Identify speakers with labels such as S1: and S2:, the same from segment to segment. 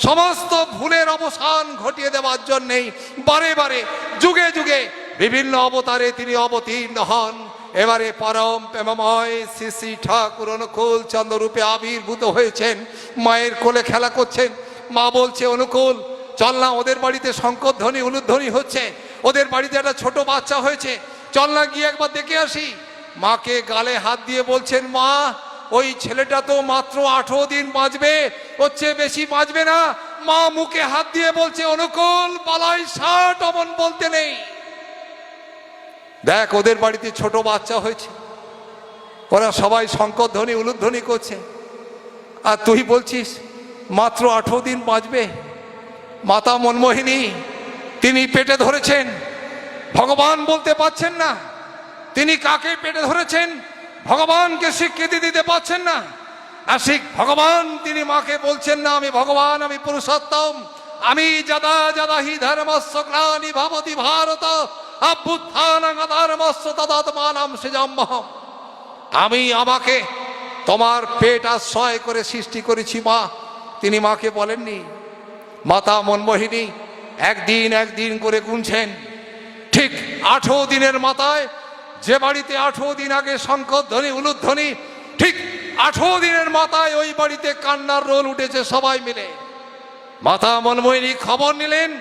S1: সমস্ত ভুলের অবসান ঘটিয়ে দেওয়ার জন্যেই বারে বারে যুগে যুগে বিভিন্ন অবতারে তিনি অবতীর্ণ হন। এবারে পরম প্রেমময় শ্রী শ্রী ঠাকুর অনুকূল চন্দ্র রূপে আবির্ভূত হয়েছেন, মায়ের কোলে খেলা করছেন। মা বলছে, অনুকূল চল না, ওদের বাড়িতে শঙ্করধ্বনি উলুধ্বনি হচ্ছে, ওদের বাড়িতে একটা ছোট বাচ্চা হয়েছে, চল না গিয়ে একবার দেখে আসি। মাকে গালে হাত দিয়ে বলছেন, মা ওই ছেলেটা তো মাত্র 18 দিন বাঁচবে, ওর চেয়ে বেশি বাঁচবে না। মা মুখে হাত দিয়ে বলছে, অনুকূল বালাই 60 অমন বলতে নেই। দেখ ওদের বাড়িতে ছোট বাচ্চা হয়েছে, ওরা সবাই শঙ্করধ্বনি উলুধ্বনি করছে, আর তুই বলছিস মাত্র 18 দিন বাঁচবে। মাতা মনমোহিনী তিনি পেটে ধরেছেন, ভগবান বলতে পারছেন না। তিনি কাকে পেটে ধরেছেন ভগবানকে স্বীকৃতি দিতে পারছেন না। আশিক ভগবান তিনি মাকে বলছেন না, আমি ভগবান, আমি পুরুষোত্তম, আমি যদা যদা হি ধর্মস্য গ্লানি ভবতি ভারত অভ্যুত্থানং অধর্মস্য তদাত্মানং সৃজাম্যহম। আমি আমাকে তোমার পেট আশ্রয় করে সৃষ্টি করেছি মা। তিনি মাকে বলেননি। মাতা মনমোহিনী একদিন একদিন করে গুনছেন। ঠিক 18 দিনের মাথায়, যে বাড়িতে 18 দিন আগে শঙ্করধ্বনি উলুধ্বনি, ঠিক 18 দিনের মাথায় ওই বাড়িতে কান্নার রোল উঠেছে সবাই মিলে। মাতা মনমোহিনী খবর নিলেন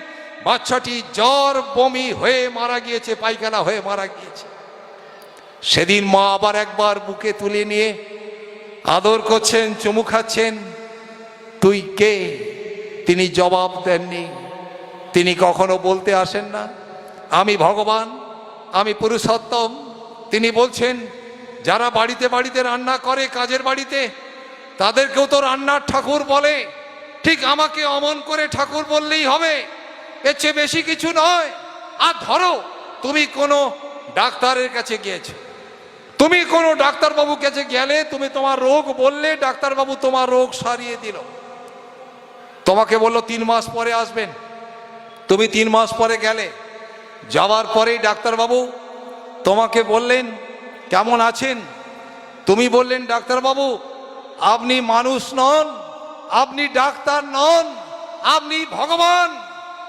S1: বাচ্চাটি জ্বর বমি হয়ে মারা গিয়েছে, পায়খানা হয়ে মারা গিয়েছে। সেদিন মা আবার একবার বুকে তুলে নিয়ে আদর করছেন, চুমু খাচ্ছেন। তুই কে? তিনি জবাব দেননি। তিনি কখনো বলতে আসেন না আমি ভগবান, আমি পুরুষোত্তম। তিনি বলছেন যারা বাড়িতে বাড়িতে রান্না করে, কাজের বাড়িতে, তাদেরকেও তো রান্নার ঠাকুর বলে, ঠিক আমাকে অমন করে ঠাকুর বললেই হবে, এর চেয়ে বেশি কিছু নয়। আর ধরো তুমি কোনো ডাক্তারের কাছে গিয়েছো, তুমি কোনো ডাক্তারবাবুর কাছে গেলে, তুমি তোমার রোগ বললে, ডাক্তারবাবু তোমার রোগ সারিয়ে দিল। তোমাকে বললো 3 মাস পরে আসবেন, তুমি 3 মাস পরে গেলে, যাওয়ার পরেই ডাক্তারবাবু তোমাকে বললেন কেমন আছেন, তুমি বললেন ডাক্তারবাবু আপনি মানুষ নন, আপনি ডাক্তার নন, আপনি ভগবান।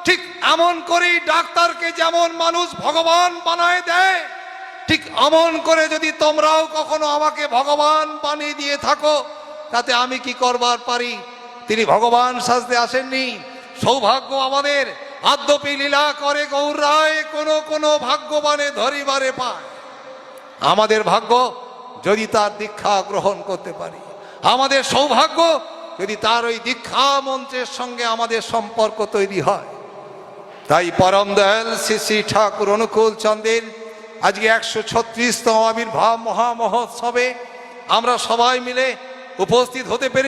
S1: ঠিক এমন করেই ডাক্তারকে যেমন মানুষ ভগবান বানায় দেয়, ঠিক এমন করে যদি তোমরাও কখনো আমাকে ভগবান বানিয়ে দিয়ে থাকো, তাতে আমি কি করবার পারি? তিনি ভগবান সাজতে আসেননি। সৌভাগ্য আমাদের, আদ্যপি লীলা করে গৌর রায় কোনো কোনো ভাগ্যবানে ধরিবারে পায়। আমাদের ভাগ্য যদি তার দীক্ষা গ্রহণ করতে পারি, আমাদের সৌভাগ্য যদি তার ওই দীক্ষা মন্ত্রের সঙ্গে আমাদের সম্পর্ক তৈরি হয়। তাই পরম দয়াল শ্রী শ্রী ঠাকুর অনুকূল চন্দ্রের আজকে 136তম আবির্ভাব মহামহোৎসবে আমরা সবাই মিলে উপস্থিত হতে পেরে